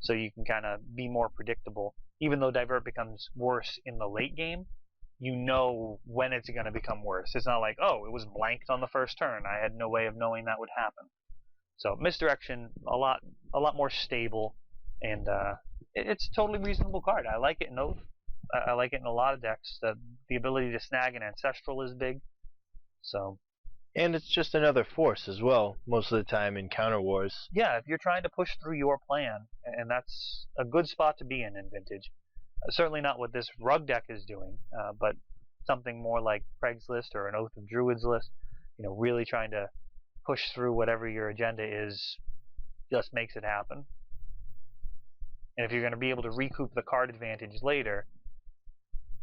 so you can kind of be more predictable. Even though Divert becomes worse in the late game, you know when it's going to become worse. It's not like, oh, it was blanked on the first turn. I had no way of knowing that would happen. So Misdirection, a lot more stable, and it's a totally reasonable card. I like it in Oath. I like it in a lot of decks. The ability to snag an Ancestral is big. So. And it's just another force as well, most of the time in Counter Wars. Yeah, if you're trying to push through your plan, and that's a good spot to be in Vintage. Certainly not what this Rug deck is doing, but something more like Craigslist or an Oath of Druids list. Really trying to push through whatever your agenda is, just makes it happen. And if you're going to be able to recoup the card advantage later,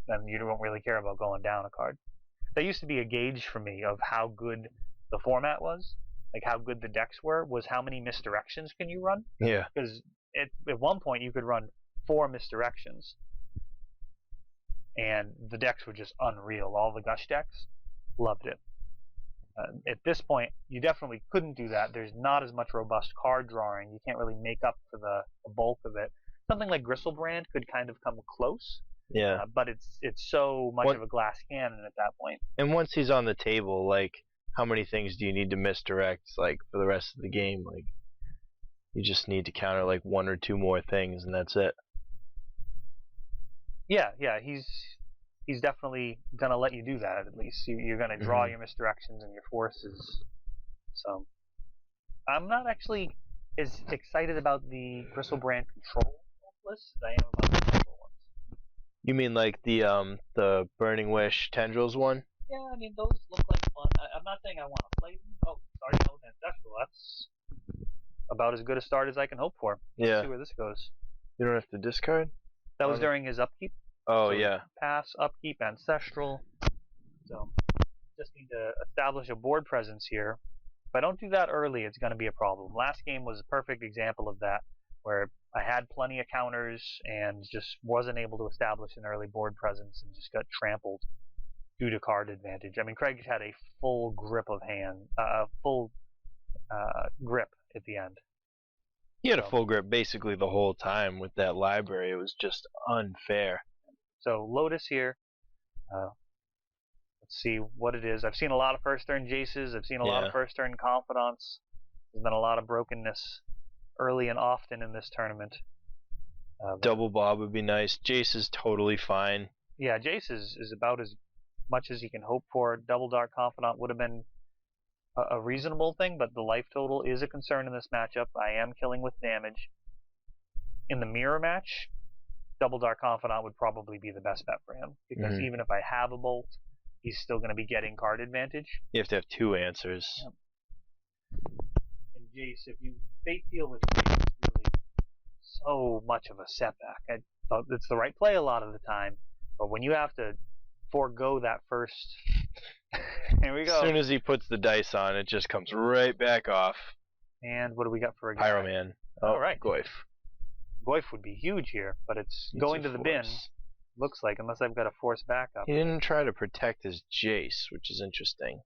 then you don't really care about going down a card. That used to be a gauge for me of how good the format was, like how good the decks were, was how many misdirections can you run? Yeah. Because at one point you could run 4 misdirections, and the decks were just unreal. All the Gush decks loved it. At this point, you definitely couldn't do that. There's not as much robust card drawing. You can't really make up for the bulk of it. Something like Gristlebrand could kind of come close. Yeah. But it's so much of a glass cannon at that point. And once he's on the table, like, how many things do you need to misdirect, like, for the rest of the game? Like, you just need to counter, like, 1 or 2 more things, and that's it. Yeah, he's definitely gonna let you do that. At least you're gonna draw your misdirections and your forces. So I'm not actually as excited about the Gristlebrand control list as I am about the control ones. You mean like the Burning Wish Tendrils one? Yeah, I mean those look like fun. I'm not saying I want to play them. Oh, starting out with Ancestral. That's about as good a start as I can hope for. Yeah. Let's see where this goes. You don't have to discard? That was during his upkeep. Oh, So yeah. Pass, upkeep, Ancestral. So just need to establish a board presence here. If I don't do that early, it's going to be a problem. Last game was a perfect example of that, where I had plenty of counters and just wasn't able to establish an early board presence and just got trampled due to card advantage. I mean, Craig had a full grip of hand, full grip at the end. He had a full grip basically the whole time with that library. It was just unfair. So Lotus here. Let's see what it is. I've seen a lot of first turn Jaces. I've seen a lot of first turn Confidants. There's been a lot of brokenness early and often in this tournament. Double Bob would be nice. Jace is totally fine. Yeah, Jace is about as much as you can hope for. Double Dark Confidant would have been a reasonable thing, but the life total is a concern in this matchup. I am killing with damage. In the mirror match, Double Dark Confidant would probably be the best bet for him, because even if I have a bolt, he's still going to be getting card advantage. You have to have 2 answers. Yep. And Jace, if you fate deal with Jace, is really so much of a setback. It's the right play a lot of the time, but when you have to forego that first, here we go. As soon as he puts the dice on, it just comes right back off. And what do we got for a guy? Pyroman. All right. Goyf. Goyf would be huge here, but it's going to the bin. Looks like, unless I've got a force backup. He didn't try to protect his Jace, which is interesting.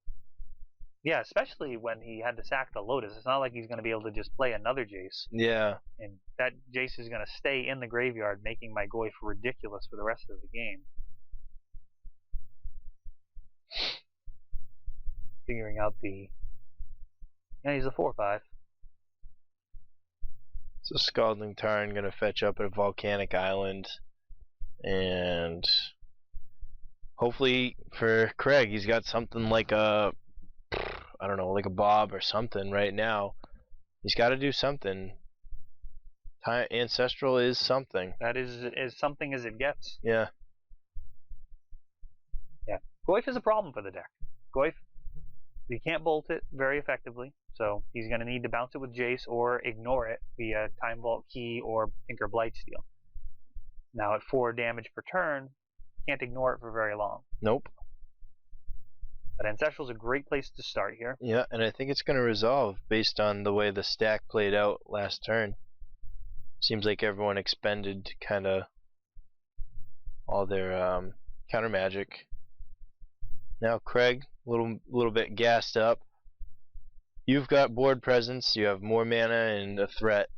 Yeah, especially when he had to sack the Lotus. It's not like he's going to be able to just play another Jace. Yeah. And that Jace is going to stay in the graveyard, making my Goyf ridiculous for the rest of the game. Figuring out the... Yeah, he's a 4/5. So Scalding Tarn gonna fetch up at a volcanic island, and hopefully for Craig, he's got something like a, I don't know, like a Bob or something right now. He's got to do something. Ancestral is something. That is as something as it gets. Yeah. Yeah. Goyf is a problem for the deck. Goyf, you can't bolt it very effectively, so he's going to need to bounce it with Jace or ignore it via Time Vault Key or Tinker Blightsteel. Now at 4 damage per turn, can't ignore it for very long. Nope. But Ancestral's a great place to start here. Yeah, and I think it's going to resolve based on the way the stack played out last turn. Seems like everyone expended kind of all their counter magic. Now Craig, a little bit gassed up. You've got board presence. You have more mana and a threat.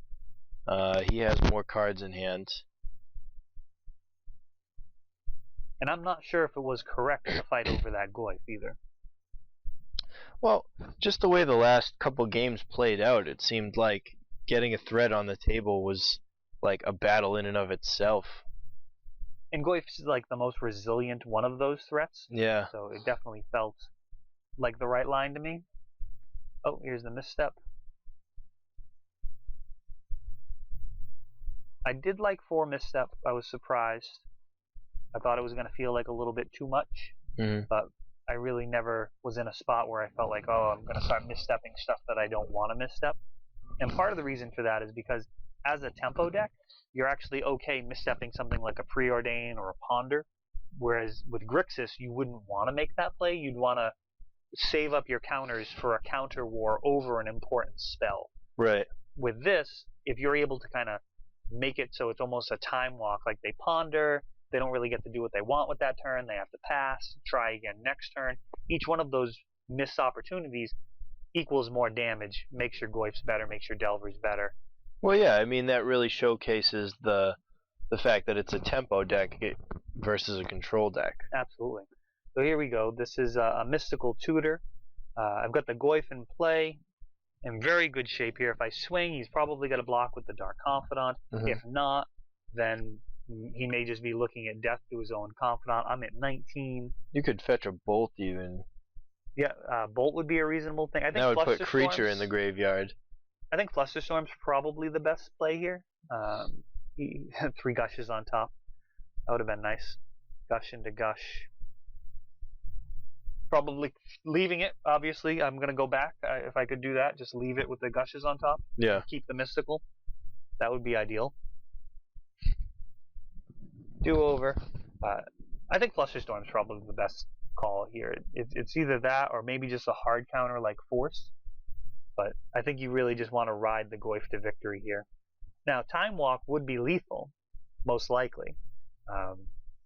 He has more cards in hand. And I'm not sure if it was correct to fight over that Goyf either. Well, just the way the last couple games played out, it seemed like getting a threat on the table was like a battle in and of itself. And Goyf's like the most resilient one of those threats. Yeah. So it definitely felt like the right line to me. Oh, here's the misstep. I did like 4 misstep. I was surprised. I thought it was going to feel like a little bit too much. But I really never was in a spot where I felt like, oh, I'm going to start misstepping stuff that I don't want to misstep. And part of the reason for that is because as a tempo deck, you're actually okay misstepping something like a Preordain or a Ponder. Whereas with Grixis, you wouldn't want to make that play. You'd want to save up your counters for a counter war over an important spell. Right. With this, if you're able to kind of make it so it's almost a time walk, like they ponder, they don't really get to do what they want with that turn, they have to pass, try again next turn. Each one of those missed opportunities equals more damage, makes your Goyfs better, makes your Delvers better. Well, yeah, I mean, that really showcases the fact that it's a tempo deck versus a control deck. Absolutely. So here we go. This is a Mystical Tutor. I've got the Goyf in play. In very good shape here. If I swing, he's probably going to block with the Dark Confidant. If not, then he may just be looking at death to his own Confidant. I'm at 19. You could fetch a Bolt even. Yeah, Bolt would be a reasonable thing. I think that would put Creature Storms, in the graveyard. I think Flusterstorm's probably the best play here. 3 Gushes on top. That would have been nice. Gush into Gush. Probably leaving it, obviously. I'm going to go back. If I could do that, just leave it with the Gushes on top. Yeah. Keep the Mystical. That would be ideal. Do over. I think Flusterstorm's probably the best call here. It's either that or maybe just a hard counter like Force. But I think you really just want to ride the Goyf to victory here. Now, Time Walk would be lethal, most likely.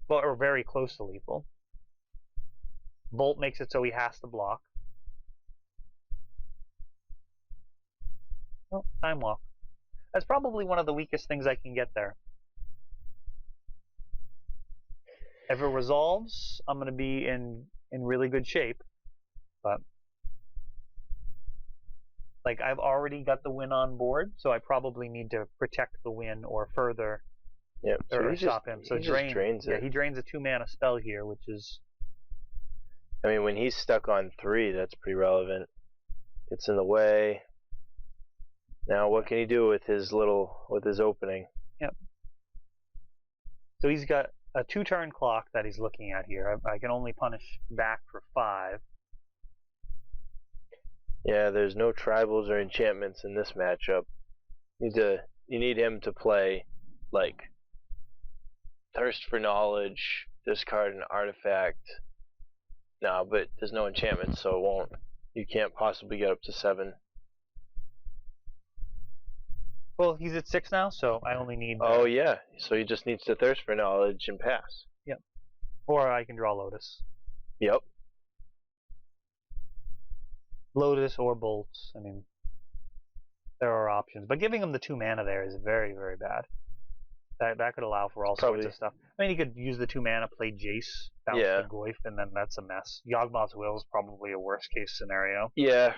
Or very close to lethal. Bolt makes it so he has to block. Oh, Time Walk. That's probably one of the weakest things I can get there. If it resolves, I'm going to be in really good shape. But like I've already got the win on board, so I probably need to protect the win or further or stop him. So he just drains it. Yeah, he drains a 2-mana spell here, which is. I mean, when he's stuck on 3, that's pretty relevant. It's in the way. Now, what can he do with his opening? Yep. So he's got a 2-turn clock that he's looking at here. I can only punish back for 5. Yeah, there's no tribals or enchantments in this matchup. You need him to play like Thirst for Knowledge, discard an artifact. No, but there's no enchantments, so it won't. You can't possibly get up to 7. Well, he's at 6 now, so I only need. Oh yeah, so he just needs to Thirst for Knowledge and pass. Yep. Or I can draw Lotus. Yep. Lotus or Bolts. I mean, there are options, but giving him the 2 mana there is very, very bad. That could allow for all sorts of stuff. I mean, he could use the 2 mana, play Jace, bounce the Goyf, and then that's a mess. Yawgmoth's Will is probably a worst case scenario. Yeah,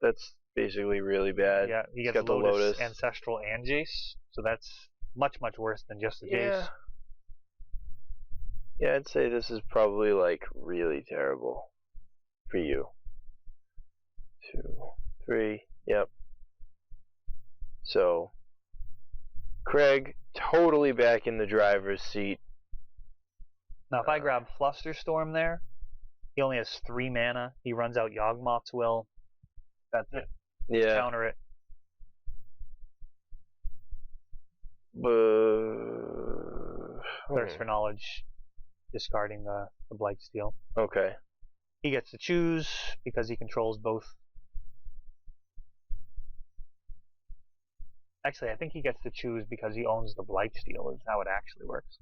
that's basically really bad. Yeah, he gets Lotus, Ancestral, and Jace, so that's much, much worse than just the Jace. Yeah, I'd say this is probably like really terrible for you. 2, 3, yep. So, Craig, totally back in the driver's seat. Now, if I grab Flusterstorm there, he only has 3 mana. He runs out Yawgmoth's Will. That's it. Yeah. Counter it. Thirst for Knowledge, discarding the Blightsteel. Okay. He gets to choose because he controls both. Actually, I think he gets to choose because he owns the Blightsteel, is how it actually works.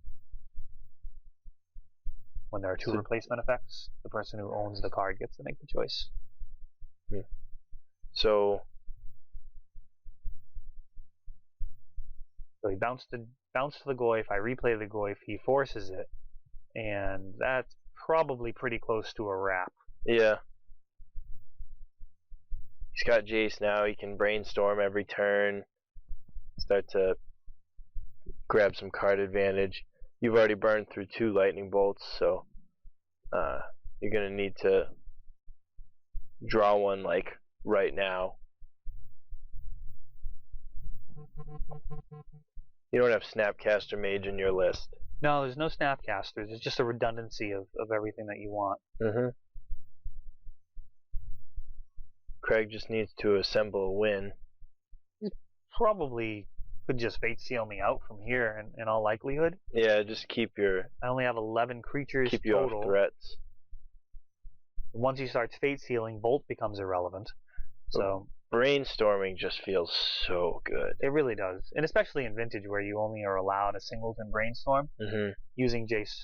When there are 2 replacement effects, the person who owns the card gets to make the choice. So he bounced the Goyf, I replay the Goyf, he forces it, and that's probably pretty close to a wrap. Yeah. He's got Jace now, he can brainstorm every turn, start to grab some card advantage. You've already burned through 2 lightning bolts, so you're going to need to draw one like right now. You don't have Snapcaster Mage in your list. No, there's no Snapcasters. It's just a redundancy of everything that you want. Craig just needs to assemble a win. He probably could just Fate Seal me out from here in all likelihood. Yeah, just keep your... I only have 11 creatures keep you total. off threats. Once he starts Fate Sealing, Bolt becomes irrelevant. So brainstorming just feels so good. It really does. And especially in Vintage where you only are allowed a singleton Brainstorm, using Jace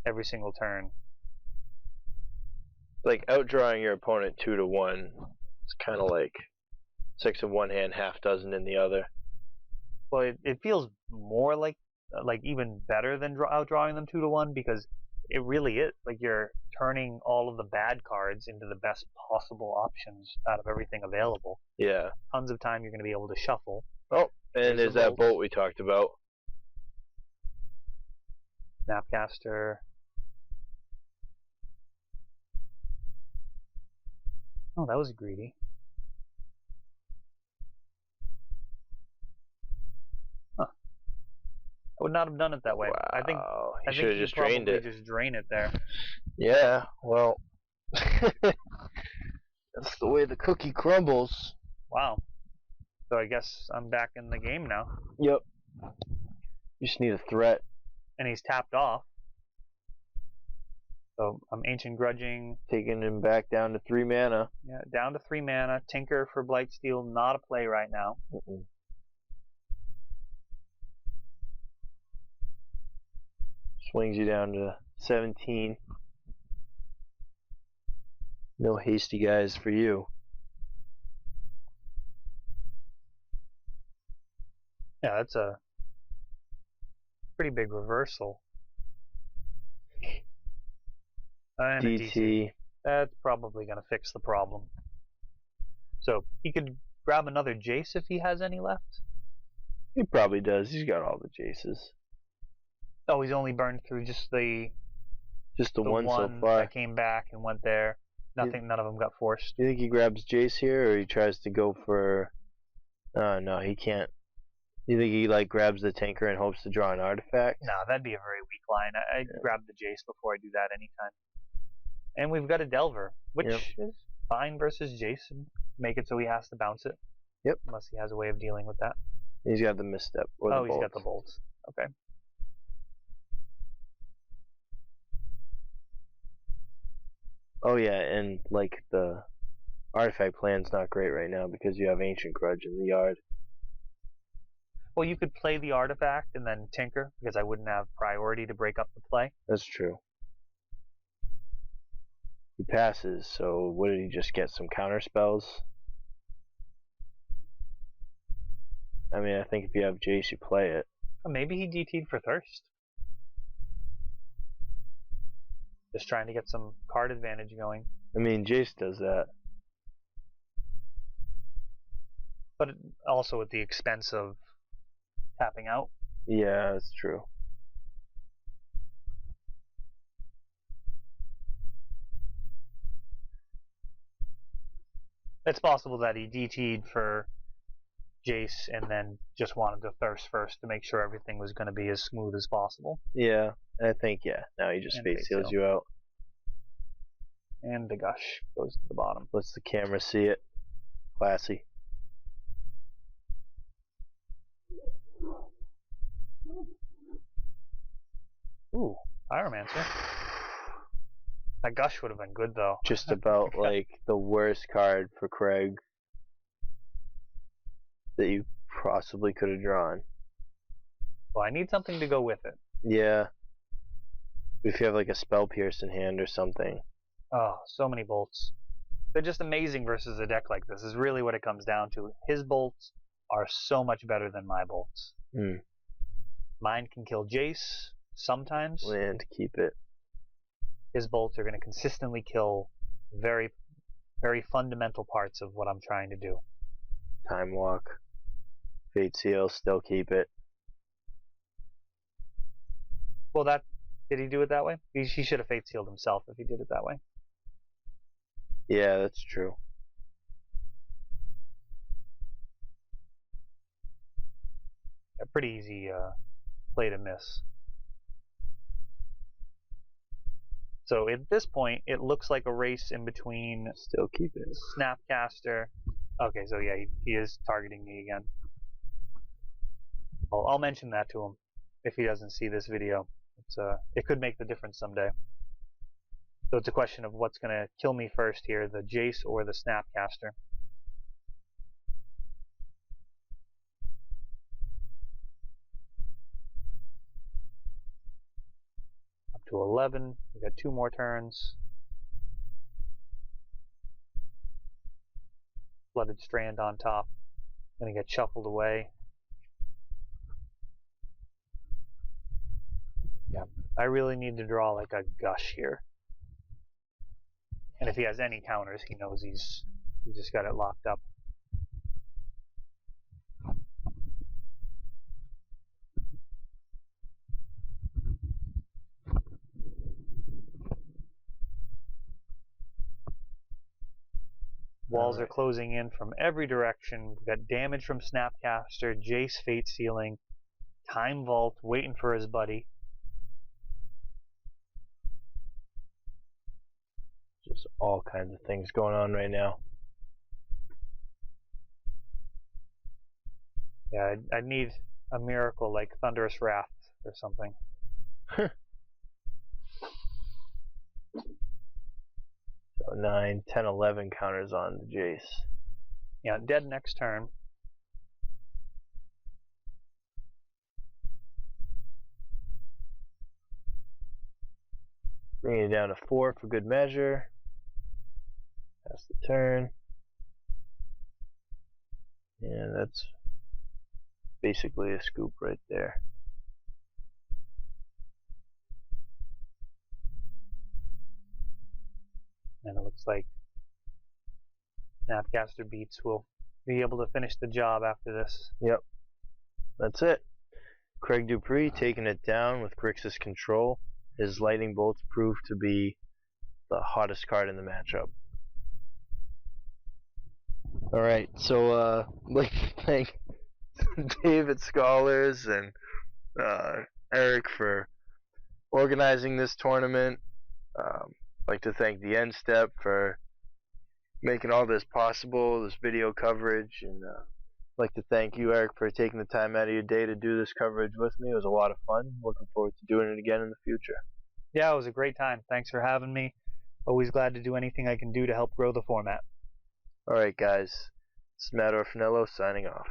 every single turn. Like outdrawing your opponent 2 to 1. It's kind of like 6 in one hand, half dozen in the other. Well, it feels more like even better than outdrawing them 2 to 1 because it really is like you're turning all of the bad cards into the best possible options out of everything available. Yeah. Tons of time you're going to be able to shuffle. Oh, and there's that bolt we talked about. Snapcaster. Oh, that was greedy. Huh. I would not have done it that way. Wow. I think you should have just drained it. Just drain it there. Yeah, well, that's the way the cookie crumbles. Wow. So I guess I'm back in the game now. Yep. You just need a threat. And he's tapped off. So I'm Ancient Grudging. Taking him back down to 3 mana. Yeah, down to 3 mana. Tinker for Blightsteel, not a play right now. Swings you down to 17. No hasty guys for you. Yeah, that's a pretty big reversal. And DT. That's probably going to fix the problem. So he could grab another Jace if he has any left. He probably does. He's got all the Jaces. Oh, he's only burned through just the one so far. That came back and went there. None of them got forced. Do you think he grabs Jace here, or he tries to go for... no, he can't. You think he like grabs the Tinker and hopes to draw an artifact? No, that'd be a very weak line. I'd grab the Jace before I do that anytime. And we've got a Delver, which is fine versus Jace, and make it so he has to bounce it. Yep. Unless he has a way of dealing with that. He's got the misstep. Or the he's got the bolts. Okay. Oh yeah, and like the artifact plan's not great right now because you have Ancient Grudge in the yard. Well, you could play the artifact and then tinker, because I wouldn't have priority to break up the play. That's true. He passes, so what did he just get? Some counter spells? I mean, I think if you have Jace, you play it. Or maybe he DT'd for Thirst. Just trying to get some card advantage going. I mean, Jace does that. But also at the expense of tapping out. Yeah, that's true. It's possible that he DT'd for Jace and then just wanted to Thirst first to make sure everything was going to be as smooth as possible. Yeah, I think, now he just Fate Seals you out. And the Gush goes to the bottom. Lets the camera see it. Classy. Ooh, Pyromancer. That Gush would have been good though. Just about like the worst card for Craig that you possibly could have drawn. Well, I need something to go with it. Yeah. If you have like a Spell Pierce in hand or something. Oh, so many bolts. They're just amazing versus a deck like this, is really what it comes down to. His bolts are so much better than my bolts. Mine can kill Jace sometimes. And keep it. His bolts are going to consistently kill very, very fundamental parts of what I'm trying to do. Time Walk. Fate Seal, still keep it. Well, did he do it that way? He should have Fate Sealed himself if he did it that way. Yeah, that's true. A pretty easy play to miss. So at this point, it looks like a race in between. Still keep it. Snapcaster. Okay, so yeah, he is targeting me again. I'll mention that to him if he doesn't see this video. It could make the difference someday. So it's a question of what's going to kill me first here, the Jace or the Snapcaster. Up to 11. We got 2 more turns. Flooded Strand on top. Gonna get shuffled away. Yeah, I really need to draw like a Gush here. And if he has any counters, he knows he's just got it locked up. Walls are closing in from every direction. We've got damage from Snapcaster, Jace Fate Sealing, Time Vault waiting for his buddy. Just all kinds of things going on right now. Yeah, I'd need a miracle like Thunderous Wrath or something. So 9, 10, 11 counters on the Jace. Yeah, dead next turn. Bringing it down to 4 for good measure. Pass the turn. And that's basically a scoop right there. And it looks like Snapcaster Beats will be able to finish the job after this. Yep. That's it. Craig Dupree taking it down with Grixis control. His Lightning Bolts proved to be the hottest card in the matchup. Alright, so like to thank David Scholars and Eric for organizing this tournament. I'd like to thank TheEndStep for making all this possible, this video coverage, and I'd like to thank you, Eric, for taking the time out of your day to do this coverage with me. It was a lot of fun. Looking forward to doing it again in the future. Yeah, it was a great time. Thanks for having me. Always glad to do anything I can do to help grow the format. Alright, guys. This is Matt Orfanello signing off.